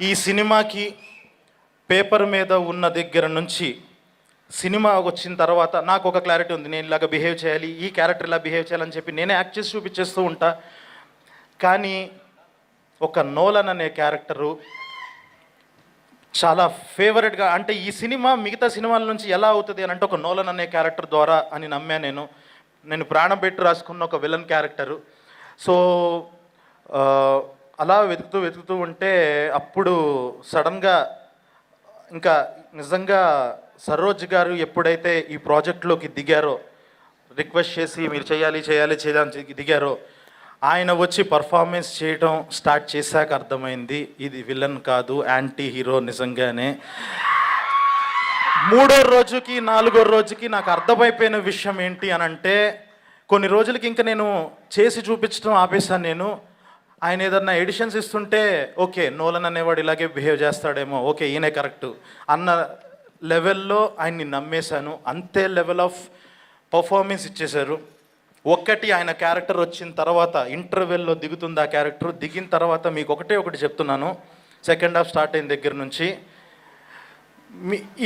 ఈ సినిమాకి పేపర్ మీద ఉన్న దగ్గర నుంచి సినిమా వచ్చిన తర్వాత నాకు ఒక క్లారిటీ ఉంది. నేను ఇలాగ బిహేవ్ చేయాలి, ఈ క్యారెక్టర్ ఇలా బిహేవ్ చేయాలని చెప్పి నేనే యాక్ట్ చేసి చూపించేస్తూ ఉంటా. కానీ ఒక నోలన్ అనే క్యారెక్టరు చాలా ఫేవరెట్గా, అంటే ఈ సినిమా మిగతా సినిమాల నుంచి ఎలా అవుతుంది అని అంటే ఒక నోలన్ అనే క్యారెక్టర్ ద్వారా అని నమ్మా. నేను ప్రాణం పెట్టి రాసుకున్న ఒక విలన్ క్యారెక్టరు. సో అలా వెతుకుతూ ఉంటే అప్పుడు సడన్గా ఇంకా నిజంగా సరోజ్ గారు ఎప్పుడైతే ఈ ప్రాజెక్ట్లోకి దిగారో, రిక్వెస్ట్ చేసి మీరు చేయాలి దిగారో, ఆయన వచ్చి పర్ఫార్మెన్స్ చేయడం స్టార్ట్ చేశాక అర్థమైంది ఇది విలన్ కాదు, యాంటీ హీరో. నిజంగానే 3వ రోజుకి 4వ రోజుకి నాకు అర్థమైపోయిన విషయం ఏంటి అని అంటే, కొన్ని రోజులకి ఇంకా నేను చేసి చూపించడం ఆపేశాను. ఆయన ఏదన్నా ఎడిషన్స్ ఇస్తుంటే ఓకే నోలన్ అనేవాడు ఇలాగే బిహేవ్ చేస్తాడేమో, ఓకే ఈయనే కరెక్టు అన్న లెవెల్లో ఆయన్ని నమ్మేశాను. అంతే లెవెల్ ఆఫ్ పర్ఫార్మెన్స్ ఇచ్చేశారు. ఒక్కటి ఆయన క్యారెక్టర్ వచ్చిన తర్వాత ఇంటర్వెల్లో దిగుతుంది ఆ క్యారెక్టర్. దిగిన తర్వాత మీకు ఒకటి చెప్తున్నాను, సెకండ్ హాఫ్ స్టార్ట్ అయిన దగ్గర నుంచి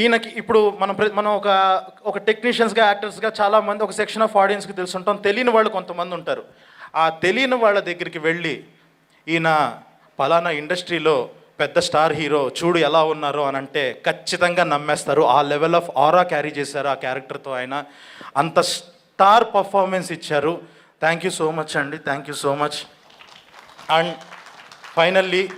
ఈయనకి ఇప్పుడు మనం ఒక టెక్నీషియన్స్గా, యాక్టర్స్గా చాలామంది ఒక సెక్షన్ ఆఫ్ ఆడియన్స్కి తెలుసుంటాం. తెలియని వాళ్ళు కొంతమంది ఉంటారు. ఆ తెలియని వాళ్ళ దగ్గరికి వెళ్ళి ఈయన పలానా ఇండస్ట్రీలో పెద్ద స్టార్ హీరో, చూడు ఎలా ఉన్నారో అని అంటే ఖచ్చితంగా నమ్మేస్తారు. ఆ లెవెల్ ఆఫ్ ఆరా క్యారీ చేశారు ఆ క్యారెక్టర్తో. ఆయన అంత స్టార్ పర్ఫార్మెన్స్ ఇచ్చారు. థ్యాంక్ యూ సో మచ్ అండి, thank you so much. And finally